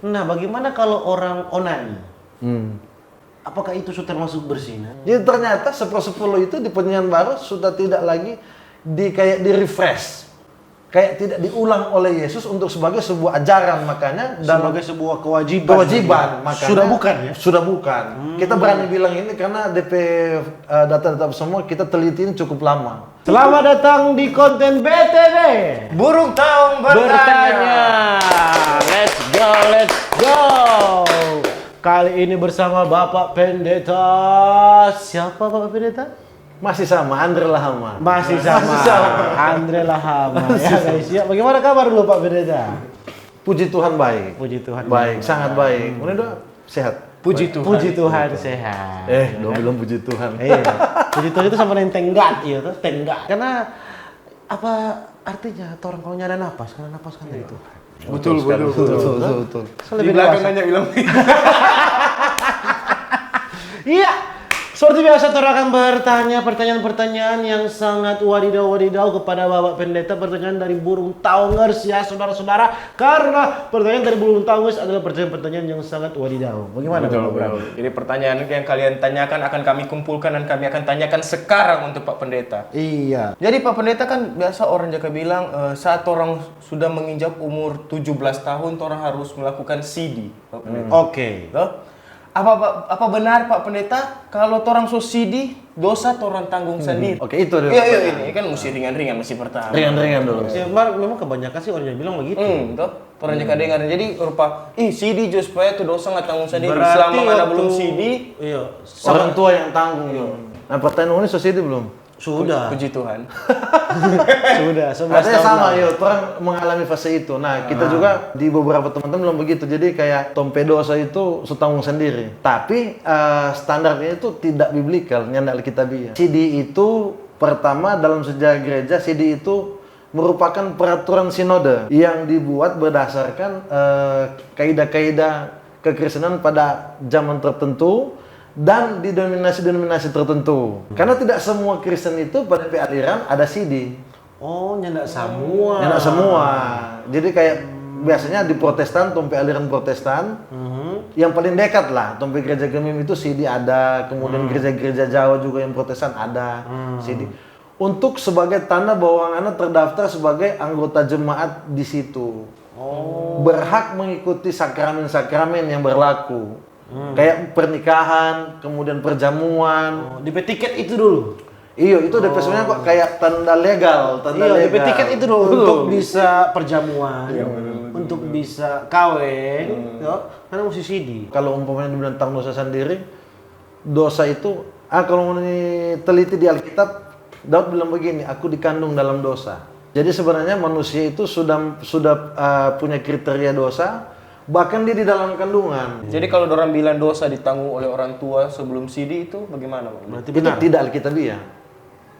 Nah, bagaimana kalau orang onani? Apakah itu sudah termasuk berzina? Jadi ternyata 10-10 itu di perjanjian baru sudah tidak lagi kayak di refresh. Kayak tidak diulang oleh Yesus untuk sebagai sebuah ajaran, makanya Sebagai sebuah kewajiban. makanya Sudah bukan ya? Sudah bukan. Kita berani bilang ini karena DP data-data semua kita teliti ini cukup lama. Selamat datang di konten BTW. Burung Taung bertanya. Let's go. Kali ini bersama Bapak Pendeta. Siapa Bapak Pendeta? Masih sama, Andre Lahama. Masih sama. Andre Lahama. Ya guys, ya. Bagaimana kabar dulu Pak Pendeta? Puji Tuhan baik. Puji Tuhan. Baik, sangat baik. Kemudian doa sehat. Puji Tuhan. Puji Tuhan sehat. Dong bilang puji Tuhan. Iya. Puji Tuhan itu sama dengan tenggat, iya tuh, tenggat. Karena apa artinya? Orang kalau nyada napas, karena napas kan itu. Betul. Lebih Di belakang dewasa. nanya bilang. Iya. Seperti biasa, Tora akan bertanya pertanyaan-pertanyaan yang sangat wadidaw kepada Bapak Pendeta. Pertanyaan dari burung taungers ya, saudara-saudara. Karena pertanyaan dari burung taungers adalah pertanyaan-pertanyaan yang sangat wadidaw. Bagaimana? Betul, Bapak? bro. Jadi pertanyaan yang kalian tanyakan akan kami kumpulkan dan kami akan tanyakan sekarang untuk Pak Pendeta. Iya. Jadi Pak Pendeta kan biasa orang jaga bilang saat orang sudah menginjak umur 17 tahun orang harus melakukan CD, Pak Pendeta. Oke. Toh? Apa benar Pak Pendeta kalau orang subsidi dosa orang tanggung sendiri? Oke, itu dia. Iya ini kan mesti ringan-ringan masih pertama. Ringan-ringan dulu. Ya, memang kebanyakan sih orang yang bilang begitu. Toh orang jaga dengar jadi rupa CD just supaya tuh dosa nggak tanggung sendiri. Berarti Selama mana waktu- belum CD, Iya. Orang tua yang tanggung. Nah, pertanyaan ini sosial belum? Sudah. puji Tuhan. Sudah. 11 Katanya tahun sama, lalu. yuk, orang mengalami fase itu. Nah, kita juga di beberapa teman-teman belum begitu. Jadi kayak tompe dosa itu setanggung sendiri. Tapi standarnya itu tidak biblikal, nyanda Alkitabiah. CD itu pertama dalam sejarah gereja, CD itu merupakan peraturan sinode yang dibuat berdasarkan kaidah-kaidah kekristenan pada zaman tertentu dan di denominasi-denominasi tertentu. Karena tidak semua Kristen itu pada aliran ada CD. Oh, nyandak semua. Enak semua. Jadi kayak biasanya di Protestan, tompe aliran Protestan, yang paling dekat lah, tompe gereja Gemim itu CD ada, kemudian gereja-gereja Jawa juga yang Protestan ada CD. Untuk sebagai tanda bahwa anak terdaftar sebagai anggota jemaat di situ. Berhak mengikuti sakramen-sakramen yang berlaku. Kayak pernikahan, kemudian perjamuan. DP tiket itu dulu. Iya, itu DP sebenarnya kok kayak tanda legal, tanda Iya, legal. DP tiket itu dulu untuk bisa perjamuan, untuk bisa kawin, karena mesti CD. Kalau umpamanya dibilang tentang dosa sendiri, dosa itu, kalau teliti di Alkitab, Daud bilang begini, aku dikandung dalam dosa. Jadi sebenarnya manusia itu sudah punya kriteria dosa, bahkan dia di dalam kandungan. Jadi kalau orang bilang dosa ditanggung oleh orang tua sebelum CD itu bagaimana, Pak? Berarti Itu benar. tidak Alkitabiah.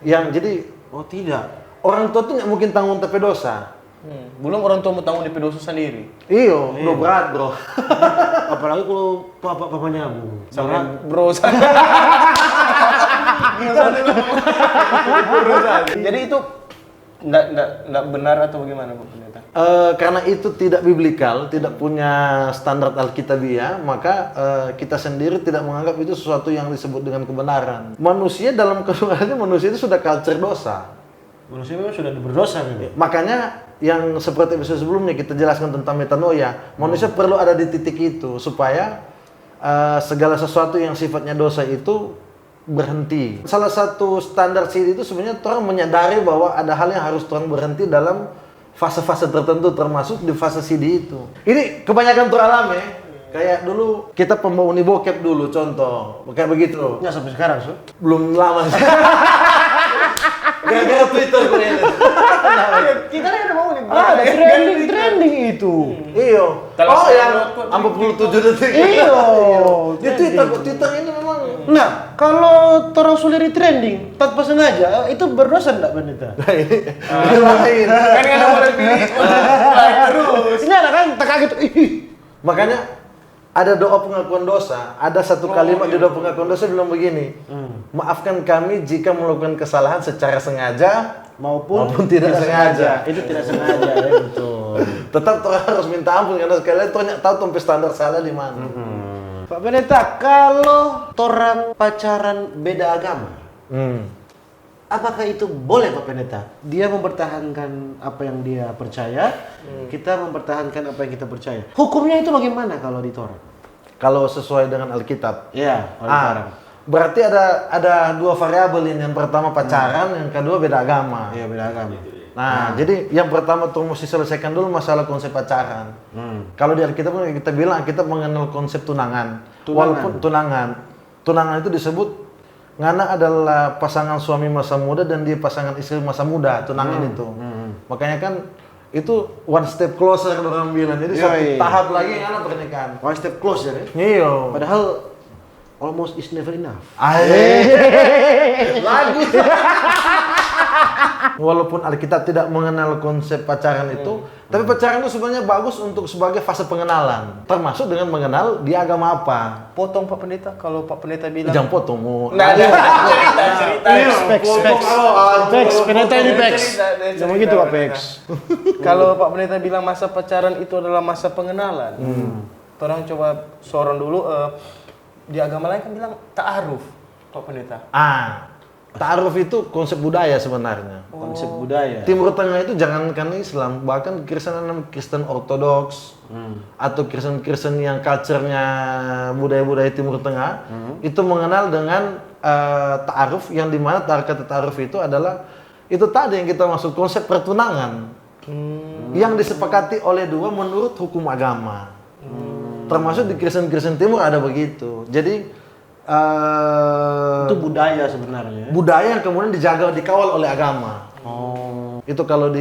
Yang jadi Oh, tidak. orang tua tuh nggak mungkin tanggung tapi dosa. Belum orang tua mau tanggung DP dosa sendiri. Iyo, udah berat bro. Apalagi kalau papanya Bu. Sama bro. Jadi itu enggak benar atau bagaimana, Pak Pendeta? Karena itu tidak biblikal, tidak punya standar Alkitabiah, maka kita sendiri tidak menganggap itu sesuatu yang disebut dengan kebenaran. Manusia dalam keseluruhannya, manusia itu sudah culture dosa. Manusia memang sudah berdosa memang. Makanya yang seperti episode sebelumnya kita jelaskan tentang metanoia, manusia perlu ada di titik itu supaya segala sesuatu yang sifatnya dosa itu berhenti. Salah satu standar CD itu sebenarnya orang menyadari bahwa ada hal yang harus orang berhenti dalam fase-fase tertentu, termasuk di fase CD itu. Ini kebanyakan teralami ya. Kayak dulu kita pembawa bokep dulu contoh, kayak begitu. Ya sampai sekarang, so. Belum lama sih. Gara-gara Twitter gue ini. Kita ada mau nih. Ada trending itu. Iyo. Kalau Oh yang 47 detik. Iyo. Di Twitter ini memang. Nah, kalau orang suliri trending tanpa sengaja, itu berdosa enggak Pendeta? Ini lain. Kan ada orang pilih terus. Ini ada kan tak kaget. Ih. Makanya ada doa pengakuan dosa, ada satu kalimat di doa pengakuan dosa bilang begini, maafkan kami jika melakukan kesalahan secara sengaja maupun tidak sengaja. Itu tidak sengaja ya, betul. Tetap orang harus minta ampun karena sekali lagi orang tahu tompe standar salah di mana. Pak Pendeta, kalau orang pacaran beda agama, apakah itu boleh Pak Pendeta? Dia mempertahankan apa yang dia percaya, kita mempertahankan apa yang kita percaya. Hukumnya itu bagaimana kalau di Torah? Kalau sesuai dengan Alkitab. Iya, kalau di Torah. Berarti ada dua variabel ini. Yang pertama pacaran, yang kedua beda agama. Iya, beda agama. Nah, jadi yang pertama tuh mesti selesaikan dulu masalah konsep pacaran. Kalau di Alkitab pun kita bilang kita mengenal konsep tunangan. Walaupun tunangan itu disebut ngana adalah pasangan suami masa muda dan dia pasangan istri masa muda, tunangan itu. Makanya kan itu one step closer orang bilang. Jadi satu tahap lagi ngana pernikahan. One step closer ya? Iya. Padahal almost is never enough. Lagu. Walaupun Alkitab tidak mengenal konsep pacaran itu, tapi pacaran itu sebenarnya bagus untuk sebagai fase pengenalan, termasuk dengan mengenal dia agama apa. Potong Pak Pendeta, kalau Pak Pendeta bilang Jangan potong mu. Nah, cerita. Pex, Pendeta ini Pex. Jangan gitu Pak Pex. Kalau Pak Pendeta bilang masa pacaran itu adalah masa pengenalan. Orang coba sorong dulu di agama lain kan bilang ta'aruf, Pak Pendeta. Ta'aruf itu konsep budaya sebenarnya. Konsep budaya. Timur Tengah itu jangankan Islam, bahkan Kristen Ortodoks atau Kristen yang culture-nya budaya-budaya Timur Tengah itu mengenal dengan ta'aruf, yang dimana kata ta'aruf itu adalah itu tadi yang kita maksud konsep pertunangan yang disepakati oleh dua menurut hukum agama. Termasuk di Kristen Timur ada begitu. Jadi itu budaya sebenarnya. Budaya yang kemudian dijaga, dikawal oleh agama. Itu kalau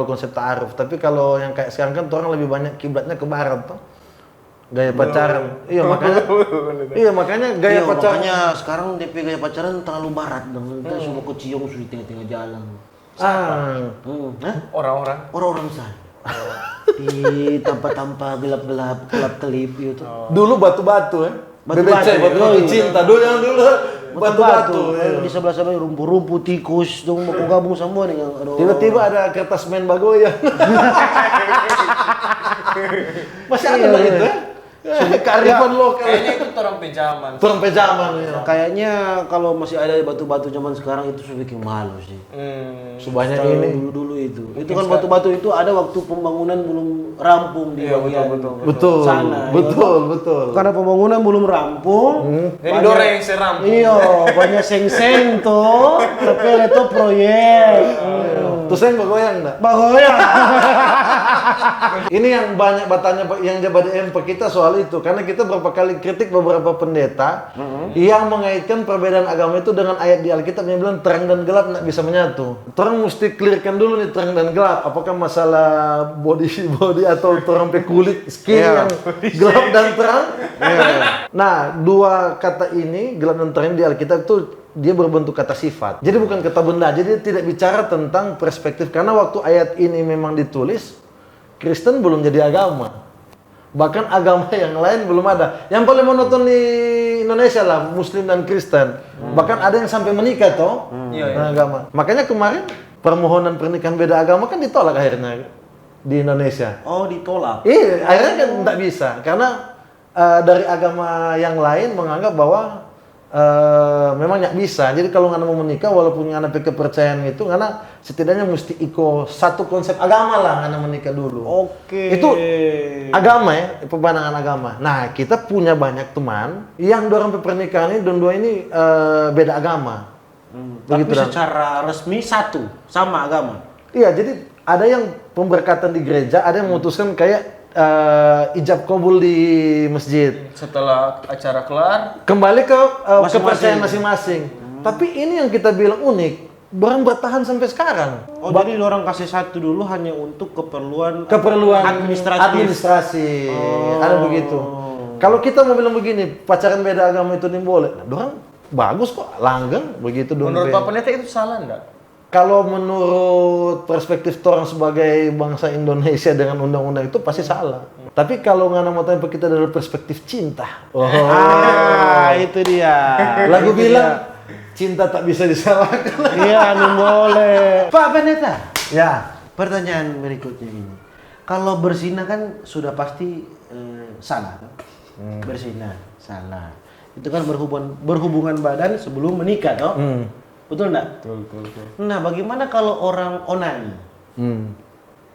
konsep ta'aruf. Tapi kalau yang kayak sekarang kan orang lebih banyak kiblatnya ke barat toh. Gaya pacaran. Iya makanya gaya pacaran. Makanya sekarang DP gaya pacaran terlalu barat dong. Kita semua kecium di tengah-tengah jalan. Orang-orang sana. Di tempat-tempat gelap-gelap, gelap-kelip itu. Dulu batu-batu ya. Batu-batu cinta. Dulu yang dulu batu-batu. Di sebelah-sebelah rumpu-rumpu, tikus, dong mau gabung semua nih. Tiba-tiba ada kertas main bagoyang. Masih ada begitu ya? Kearifan lokal. Kayaknya itu orang pejaman. Ya. Kayaknya kalau masih ada batu-batu zaman sekarang itu sudah bikin malu sih. Sebanyak ini. Dulu itu. Itu kan batu-batu itu ada waktu pembangunan belum rampung di bagian Betul. sana. Betul. Karena pembangunan belum rampung. Jadi Dora yang seram. Iya, banyak seng-seng tuh. Tapi itu proyek. Terus yang bagoyang enggak? Bagoyang. Ini yang banyak bertanya yang jadi MP kita soal itu, karena kita beberapa kali kritik beberapa pendeta yang mengaitkan perbedaan agama itu dengan ayat di Alkitab yang bilang terang dan gelap tidak bisa menyatu. Orang mesti clearkan dulu nih terang dan gelap. Apakah masalah body atau orang kulit skin yang gelap dan terang? Nah, dua kata ini gelap dan terang di Alkitab itu dia berbentuk kata sifat. Jadi bukan kata benda. Jadi tidak bicara tentang perspektif, karena waktu ayat ini memang ditulis Kristen belum jadi agama. Bahkan agama yang lain belum ada. Yang paling monoton di Indonesia lah Muslim dan Kristen. Bahkan ada yang sampai menikah toh dengan agama. Makanya kemarin permohonan pernikahan beda agama kan ditolak akhirnya di Indonesia. Oh, ditolak. Iya, akhirnya kan tidak bisa karena dari agama yang lain menganggap bahwa memang nggak bisa. Jadi kalau ngana mau menikah walaupun ngana pakai kepercayaan itu, ngana setidaknya mesti ikut satu konsep agama lah ngana menikah dulu. Oke. Itu agama ya, pemandangan agama. Nah, kita punya banyak teman yang dorong pernikahan ini dan dua ini beda agama. Tapi secara resmi satu, sama agama. Iya, jadi ada yang pemberkatan di gereja, ada yang memutuskan kayak ijab kabul di masjid. Setelah acara kelar, Kembali ke kepercayaan masing-masing. Tapi ini yang kita bilang unik, barang bertahan sampai sekarang. Oh, jadi orang kasih satu dulu hanya untuk keperluan administrasi. Ada begitu. Kalau kita mau bilang begini, pacaran beda agama itu nih boleh. Nah, orang bagus kok, langgeng begitu dong. menurut Pak Pendeta itu salah enggak? Kalau menurut perspektif orang sebagai bangsa Indonesia dengan undang-undang itu pasti salah. Tapi kalau nggak mau tanya kita dari perspektif cinta. Itu dia. Lagu bilang cinta tak bisa disalahkan. Iya, boleh. Pak Pendeta. Ya. Pertanyaan berikutnya ini. Kalau berzina kan sudah pasti salah. Berzina salah. Itu kan berhubungan badan sebelum menikah, toh? Betul enggak? Betul. Nah, bagaimana kalau orang onani?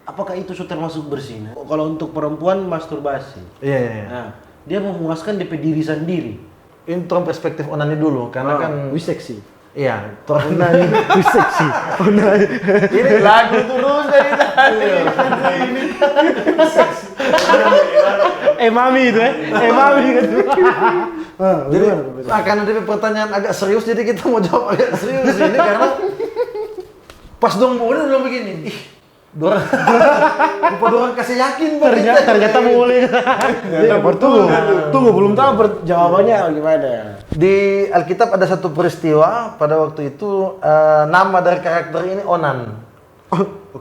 Apakah itu sudah termasuk berzina? Kalau untuk perempuan masturbasi. Iya. Nah, dia memuaskan DP diri sendiri. Ini tolong perspektif onani dulu, karena kan wih seksi. iya, Onani, wih seksi. Onani. Ini lagu terus dari tadi. Mami itu mami gitu. jadi karena dia pertanyaan agak serius, jadi kita mau jawab agak serius ini karena pas dong boleh bilang begini, lupa dorang kasih yakin Ternyata boleh. Tunggu belum tahu jawabannya gimana. Di Alkitab ada satu peristiwa pada waktu itu, nama dari karakter ini Onan.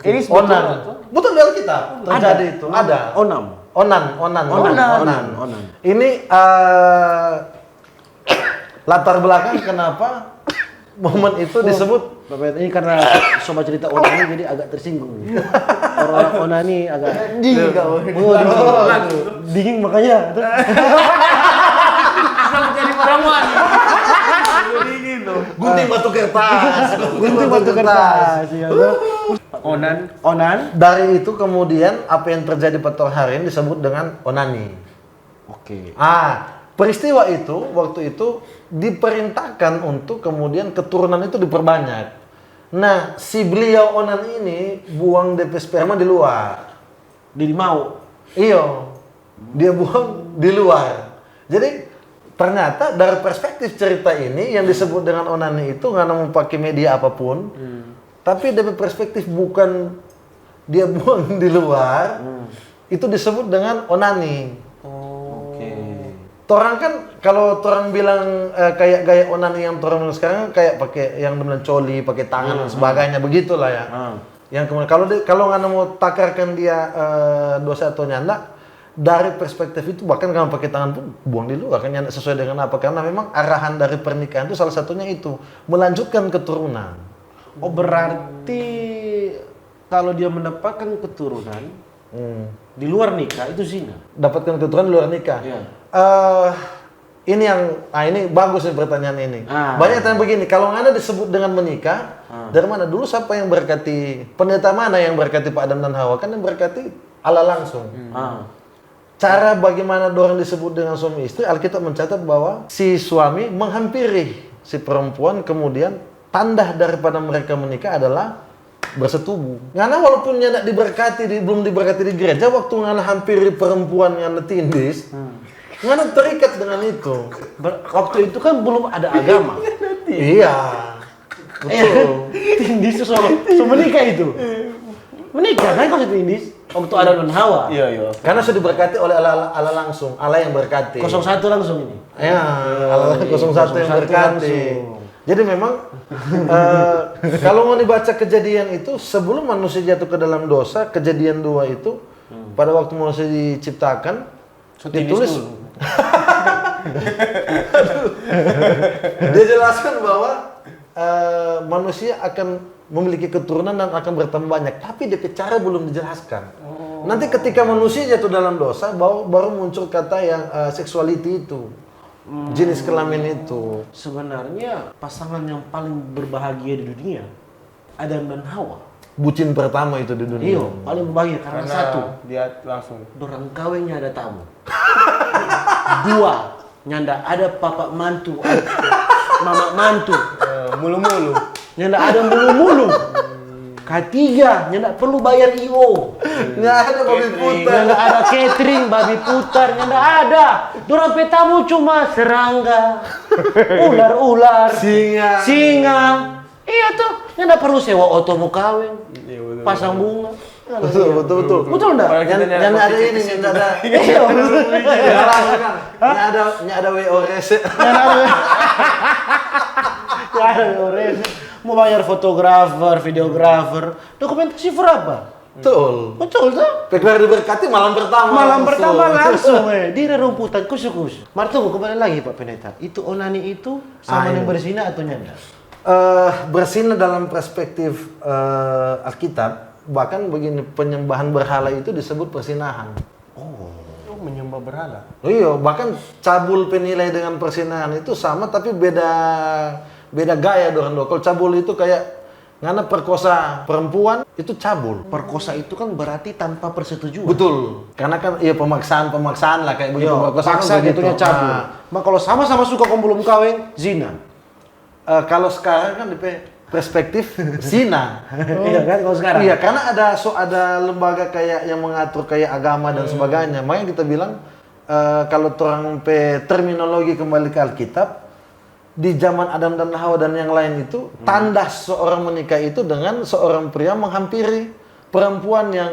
Ini sebetulnya Onan. tuh. Betul di Alkitab terjadi itu. Ada. Onan. Ini latar belakang kenapa momen itu disebut. Bapak ini karena sobat cerita onani jadi agak tersinggung. Orang onani agak Dingin kau. Dingin makanya. Sama jadi perempuan. Dingin tuh. Gunting batu kertas. Gunting batu kertas. Ya, Onan. Dari itu kemudian apa yang terjadi pada hari ini disebut dengan onani. Oke. Peristiwa itu waktu itu diperintahkan untuk kemudian keturunan itu diperbanyak. Nah, si beliau Onan ini buang DP sperma di luar. Jadi mau. Iya, dia buang di luar. Jadi ternyata dari perspektif cerita ini yang disebut dengan onani itu nggak mau pakai media apapun, tapi dari perspektif bukan dia buang di luar, itu disebut dengan onani. Torang kan kalau torang bilang kayak gaya onani yang torang bilang sekarang kayak pakai yang bilang coli, pakai tangan dan sebagainya begitulah ya. Yang kemudian kalau nggak mau takarkan dia dosa atau nyanda, dari perspektif itu bahkan kalau pakai tangan pun buang di luar kan nyanda sesuai dengan apa, karena memang arahan dari pernikahan itu salah satunya itu melanjutkan keturunan. Oh, berarti kalau dia mendapatkan keturunan di luar nikah itu zina. Dapatkan keturunan di luar nikah. Iya. Ini bagus nih pertanyaan ini. Banyak tanya begini, kalau Anda disebut dengan menikah, dari mana dulu siapa yang berkati? Pendeta mana yang berkati Pak Adam dan Hawa? Kan yang berkati Allah langsung. Cara bagaimana dorang disebut dengan suami istri, Alkitab mencatat bahwa si suami menghampiri si perempuan, kemudian tanda daripada mereka menikah adalah bersetubuh. Karena walaupun tidak diberkati, belum diberkati di gereja, waktu ngana hampiri perempuan yang tindis, ngana terikat dengan itu. Waktu itu kan belum ada agama. Iya, betul. Tindis so menikah itu. Menikah kan kalau tindis waktu Adam dan Hawa. Iya. Karena sudah diberkati oleh Allah langsung, Allah yang berkati. 01 langsung ini. Ya, Allah 01 yang berkati. Jadi memang kalau mau dibaca kejadian itu sebelum manusia jatuh ke dalam dosa, kejadian 2 itu pada waktu manusia diciptakan ditulis dia jelaskan bahwa manusia akan memiliki keturunan dan akan bertambah banyak, tapi DP cara belum dijelaskan. Nanti ketika manusia jatuh dalam dosa baru muncul kata yang sexuality itu. Jenis kelamin itu. Sebenarnya pasangan yang paling berbahagia di dunia Adam dan Hawa. Bucin pertama itu di dunia. Iya, paling berbahagia karena satu, dia langsung dorang kawinnya ada tamu. 2, nyanda ada papa mantu, mama mantu. Mulu-mulu. Nyanda ada mulu-mulu. Ketiga, nyanda perlu bayar IO. Nggak ada babi putar. Nyanda ada catering, babi putar, nyanda ada. Dorang petamu cuma serangga, ular-ular, singa. Iya tuh, nyanda perlu sewa oto mau kawin, pasang bunga. Betul. Betul enggak? Yang ada ini, yang ada. Iya, Yang ada WORS. Mau bayar fotografer, videografer, dokumentasi berapa? Betul tuh. Peklar diberkati malam pertama. Malam pertama langsung di rumputan kusu-kusu. Tunggu kembali lagi Pak Pendeta. Itu onani itu sama yang berzina atau nyanda? Berzina dalam perspektif Alkitab bahkan begini, penyembahan berhala itu disebut persinahan. Oh, menyembah berhala. Iya, bahkan cabul penilai dengan persinahan itu sama tapi beda gaya dorang. Kalau cabul itu kayak ngana perkosa perempuan itu cabul. Perkosa itu kan berarti tanpa persetujuan. Betul. Karena kan iya pemaksaan lah kayak begitu. Yo, Perkosaan paksa kan begitu. gitunya cabul. Mak kalau sama-sama suka kau belum kawin, zina. Kalau sekarang kan di perspektif zina. Iya kan kalau sekarang. Iya, karena ada lembaga kayak yang mengatur kayak agama dan sebagainya. Makanya kita bilang kalau orang terminologi kembali ke Alkitab, di zaman Adam dan Hawa dan yang lain itu tanda seorang menikah itu dengan seorang pria menghampiri perempuan yang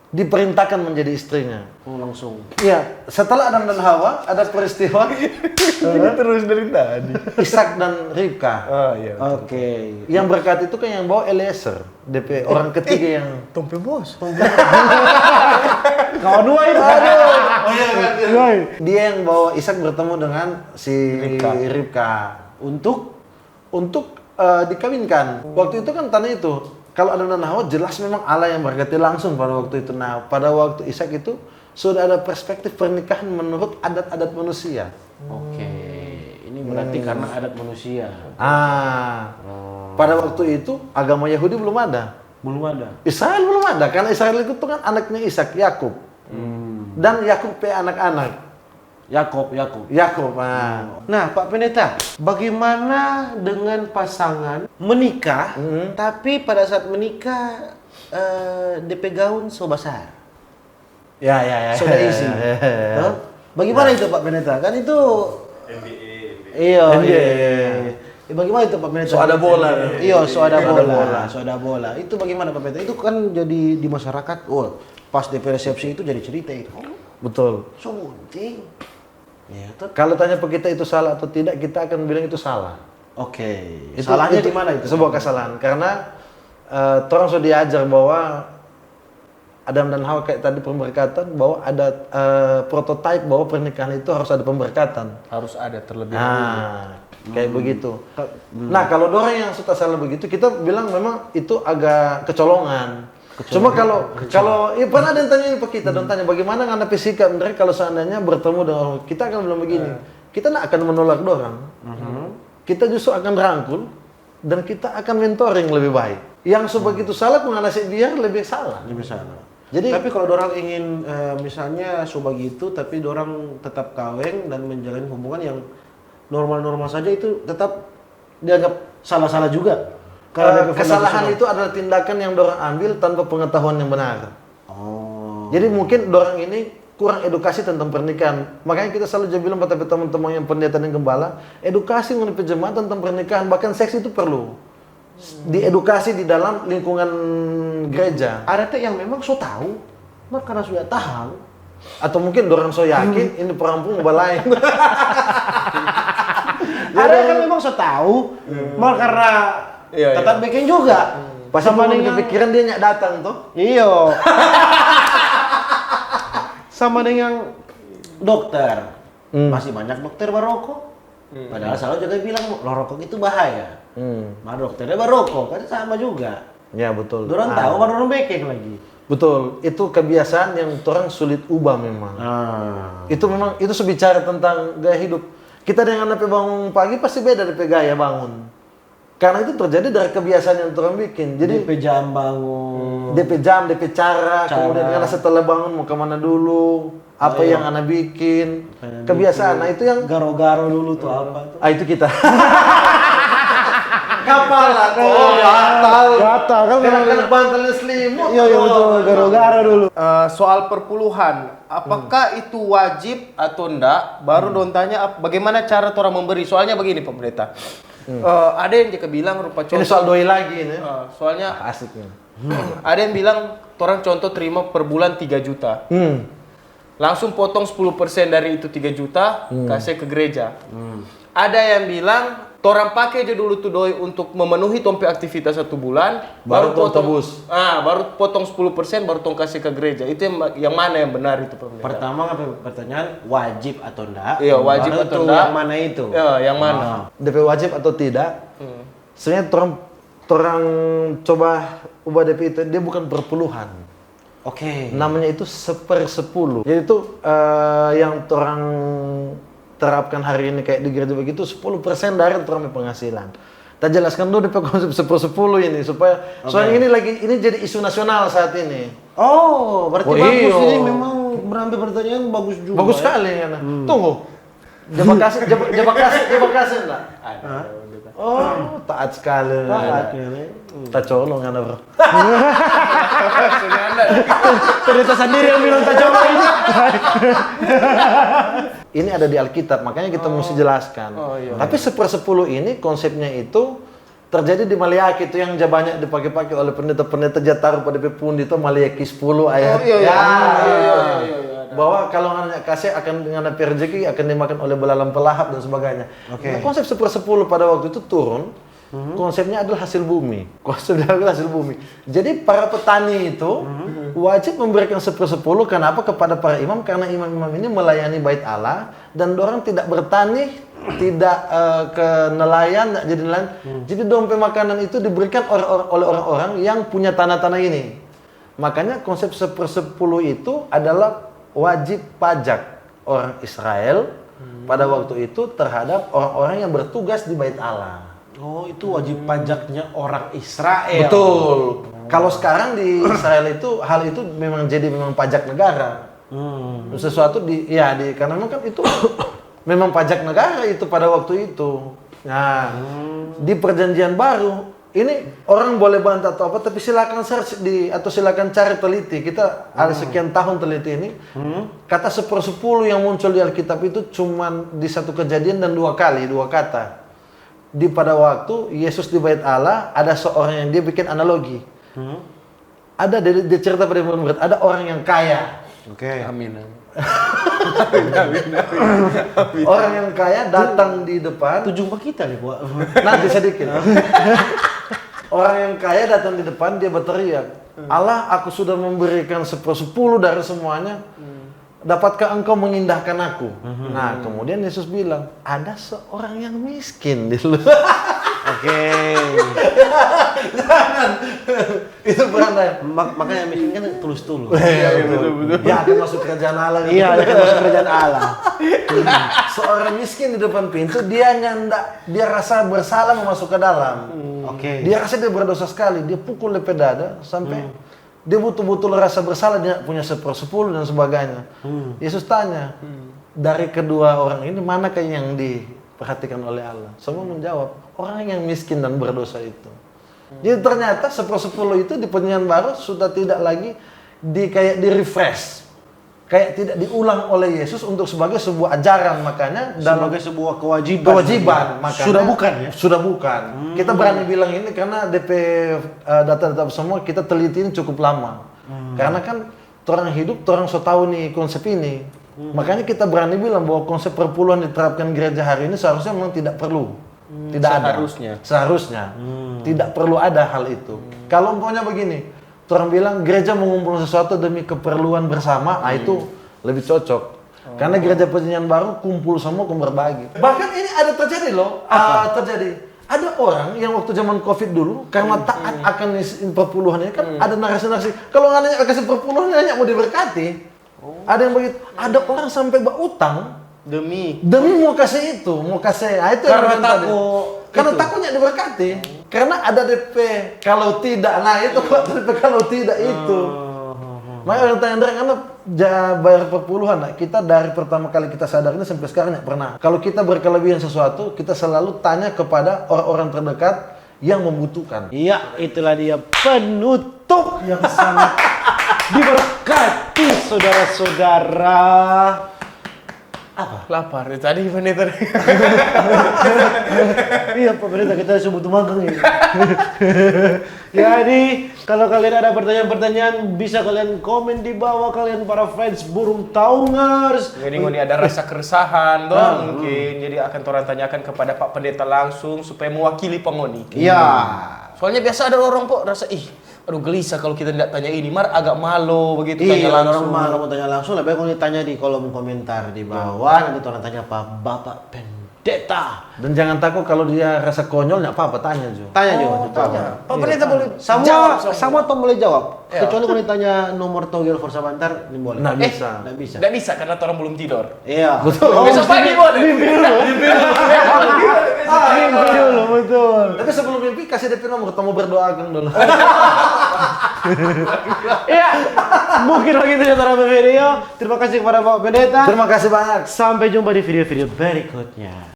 diperintahkan menjadi istrinya. Oh, langsung. Iya, setelah Adam dan Hawa ada peristiwa Ini terus dari tadi. Ishak dan Ribka. Oh iya. Oke. Yang berkat itu kan yang bawa Eliezer, DP orang ketiga yang Tompe bos. Kawan dua itu. Oh iya, dia yang bawa Ishak bertemu dengan si Ribka untuk dikawinkan. Waktu itu kan tanda itu. Kalau Adam dan Hawa jelas memang Allah yang berkati langsung pada waktu itu. Nah, pada waktu Ishak itu sudah ada perspektif pernikahan menurut adat-adat manusia. Oke. Ini berarti karena adat manusia. Pada waktu itu agama Yahudi belum ada. Belum ada. Israel belum ada karena Israel itu kan anaknya Ishak, Yakub. Dan Yakub anak-anak. Yakob. Yakub. Nah, Pak Pendeta, bagaimana dengan pasangan menikah, tapi pada saat menikah DP gaun so besar, Ya. sudah isi. Hah? Bagaimana itu Pak Pendeta? Kan itu NBA. Iya. NBA. Bagaimana itu Pak Pendeta? So ada bola. Iya, so ada Ada bola. So ada bola. Itu bagaimana Pak Pendeta? Itu kan jadi di masyarakat, pas DP resepsi itu jadi cerita itu. Betul. So gunting. Ya, Kalau tanya ke kita itu salah atau tidak, kita akan bilang itu salah. Oke. Salahnya di mana itu? Sebuah kesalahan. Karena orang sudah diajar bahwa Adam dan Hawa kayak tadi pemberkatan, bahwa ada prototipe bahwa pernikahan itu harus ada pemberkatan. Harus ada terlebih dahulu. Kayak begitu. Nah, kalau orang yang suka salah begitu, kita bilang memang itu agak kecolongan. Cuma kalau ya pernah ada yang tanya ini ke kita, dan tanya bagaimana ngana sikap mereka kalau seandainya bertemu dengan orang, kita akan bilang begini, kita tidak akan menolak dorang, kita justru akan rangkul dan kita akan mentoring lebih baik. Yang sebegitu salah menganasi biar lebih salah. Lebih salah. Jadi Tapi kalau dorang ingin misalnya so begitu, tapi dorang tetap kawin dan menjalin hubungan yang normal-normal saja, itu tetap dianggap salah-salah juga. Karena kesalahan itu adalah tindakan yang dorang ambil tanpa pengetahuan yang benar. Oh. Jadi mungkin dorang ini kurang edukasi tentang pernikahan. Makanya kita selalu bilang pada teman-teman yang pendeta dan gembala, edukasi mengenai jemaat tentang pernikahan, bahkan seks itu perlu diedukasi di dalam lingkungan gereja. Ada teh yang memang so tahu, mak karena sudah tahu. Atau mungkin dorang so yakin ini perampung balai. Ada yang memang so tahu, mak karena Iya, tetap bikin juga. Pas sama dengan pikiran dia nyak datang tuh. Iya. Sama dengan dokter. Masih banyak dokter barokok. Padahal selalu juga bilang lo rokok itu bahaya. Mah dokternya barokok kan sama juga. Ya betul. Dorang tahu baru orang bekeng lagi. Betul. Itu kebiasaan yang orang sulit ubah memang. Itu memang itu sebicara tentang gaya hidup. Kita dengan bangun pagi pasti beda dari gaya bangun. Karena itu terjadi dari kebiasaan yang orang bikin. Jadi DP jam bangun. DP jam, DP cara. Kemudian karena setelah bangun mau kemana dulu, apa yang anak bikin, kebiasaan. Nah itu yang Garo-garo dulu tuh apa tuh? itu kita. Kapal lah, Gatal kan kena bantalnya selimut. Iya betul, garo-garo dulu. Soal perpuluhan, apakah itu wajib atau enggak? Baru don tanya bagaimana cara orang memberi. Soalnya begini Pak Pendeta. Ada yang juga bilang rupa contoh. Ini soal doi lagi ini. Soalnya Asik nih. ada yang bilang orang contoh terima per bulan 3 juta. Langsung potong 10% dari itu 3 juta kasih ke gereja. Ada yang bilang orang pakai aja dulu tuh doi untuk memenuhi tompe aktivitas 1 bulan, Baru potong tebus. baru potong 10% baru tong kasih ke gereja. Itu yang mana yang benar itu Pak Pendeta? Pertama pertanyaan wajib atau enggak? Iya, wajib Baru atau itu enggak? Yang mana itu? Ya, yang mana? DP wajib atau tidak? Sebenarnya orang Torang coba ubah DP itu, dia bukan perpuluhan. Oke. Namanya itu 1/10. Jadi itu yang torang terapkan hari ini kayak di gereja begitu 10% dari torang penghasilan. Kita jelaskan dulu DP konsep 1/10 ini supaya soalnya ini jadi isu nasional saat ini. Oh, berarti Oh, bagus iyo. ini memang berambil pertanyaan bagus juga. Bagus ya? sekali ya. Tunggu. Jabakasin lah. Oh, taat sekali. Taat ya, Le. Tak colong kan bro. Ternyata sendiri yang bilang tak coba ini. Ini ada di Alkitab, makanya kita mesti jelaskan. Tapi 1/10 ini konsepnya itu terjadi di Maliaki itu yang banyak dipakai-pakai oleh pendeta-pendeta taruh pada pundi itu Maliaki 10 ayat. Bahwa kalau anak kasih akan dengan rezeki akan dimakan oleh belalang pelahap dan sebagainya. Nah, konsep 1/10 pada waktu itu turun. Konsepnya adalah hasil bumi. Konsepnya adalah hasil bumi. Jadi para petani itu wajib memberikan 1/10 kenapa kepada para imam, karena imam-imam ini melayani bait Allah dan orang tidak bertani, tidak ke nelayan, tidak jadi nelayan. Jadi dompet makanan itu diberikan oleh orang-orang yang punya tanah-tanah ini. Makanya konsep 1/10 itu adalah wajib pajak orang Israel pada waktu itu terhadap orang-orang yang bertugas di bait Allah. Oh, itu wajib pajaknya orang Israel. Betul. Kalau sekarang di Israel itu hal itu memang pajak negara. Sesuatu karena memang kan itu memang pajak negara itu pada waktu itu. Nah, di perjanjian baru ini orang boleh bantah atau apa, tapi silakan search atau silakan cari teliti. Kita ada sekian tahun teliti ini. Kata 1/10 yang muncul di Alkitab itu cuman di satu kejadian dan dua kata. Di pada waktu Yesus di bait Allah ada seorang yang dia bikin analogi. Ada dia cerita pada murid, ada orang yang kaya. Oke. Amin. Orang yang kaya datang di depan. Itu jumpa kita nih, Pak. Nanti sedikit. Orang yang kaya datang di depan, dia berteriak, Allah, aku sudah memberikan 1/10 dari semuanya. Dapatkah engkau mengindahkan aku? Nah, kemudian Yesus bilang, ada seorang yang miskin di luar. Oke. Jangan. Itu berandai. Makanya miskin kan tulus-tulus. Iya, betul. Dia akan masuk kerajaan Allah. Iya, dia kan masuk kerajaan Allah. Seorang miskin di depan pintu, dia rasa bersalah mau masuk ke dalam. Oke. Dia rasa dia berdosa sekali. Dia pukul lepet dada sampai dia betul-betul rasa bersalah, dia punya 1/10 dan sebagainya. Yesus tanya, dari kedua orang ini manakah yang diperhatikan oleh Allah? Semua menjawab, orang yang miskin dan berdosa itu. Jadi ternyata 1/10 itu di perjanjian baru sudah tidak lagi kayak di refresh. Kayak tidak diulang oleh Yesus untuk sebagai sebuah ajaran, makanya Sebagai sebuah kewajiban. makanya Sudah bukan ya? Sudah bukan. Kita berani bilang ini karena DP data-data semua kita teliti ini cukup lama. Karena kan orang hidup, orang so tahu nih konsep ini. Makanya kita berani bilang bahwa konsep perpuluhan diterapkan gereja hari ini seharusnya memang tidak perlu. Tidak seharusnya. Tidak perlu ada hal itu. Kalau umpamanya begini, orang bilang gereja mengumpulkan sesuatu demi keperluan bersama, itu lebih cocok. Karena gereja perjanjian baru kumpul semua, berbagi. Bahkan ini ada terjadi loh, ada orang yang waktu zaman COVID dulu, karena taat akan perpuluhan ini kan ada narasi-narasi. Kalau nggak nanya kasih perpuluhan, nanya mau diberkati. Ada yang begitu. Ada orang sampai berutang Demi mau kasih itu, mau kasih. Nah, itu Karena yang tadi. takut. Karena takutnya diberkati. Karena ada DP kalau tidak. Nah, itu DP kalau tidak itu. Makanya orang tanya dari karena bayar perpuluhan. Nah, kita dari pertama kali kita sadar ini sampai sekarang nggak pernah. Kalau kita berkelebihan sesuatu, kita selalu tanya kepada orang-orang terdekat yang membutuhkan. Iya, itulah dia penutup yang sangat diberkati, saudara-saudara. lapar tadi pendeta. Iya, Pak Pendeta, kita sebut magang ini. Jadi, kalau kalian ada pertanyaan-pertanyaan, bisa kalian komen di bawah, kalian para fans burung taungers. Jadi ini ada rasa keresahan dong mungkin. Jadi akan orang tanyakan kepada Pak Pendeta langsung supaya mewakili pengoni. Iya. Soalnya biasa ada orang kok rasa aduh gelisah kalau kita tidak tanya ini, agak malu begitu tanya Iya, langsung. orang mau tanya langsung, lebih baik kalau ditanya di kolom komentar di bawah. Nanti orang tanya apa, Bapak Pendeta. Pendeta. Dan jangan takut kalau dia rasa konyol, nggak apa-apa, tanya juga. Tanya juga. Tanya. Pak Pendeta boleh Semua jawab semua tuh boleh jawab. Iya. Kecuali kalau ditanya nomor togel Forza Bantar, ini boleh. Nggak bisa. Nggak bisa. Nggak bisa karena orang belum tidur. Iya. Betul. Besok pagi boleh. Mimpi dulu, betul. Tapi sebelum mimpi, kasih DP nomor, kamu berdoakan dulu. Iya. Mungkin begitu ya Tara video. Terima kasih kepada Bapak Pendeta. Terima kasih banyak. Sampai jumpa di video-video berikutnya.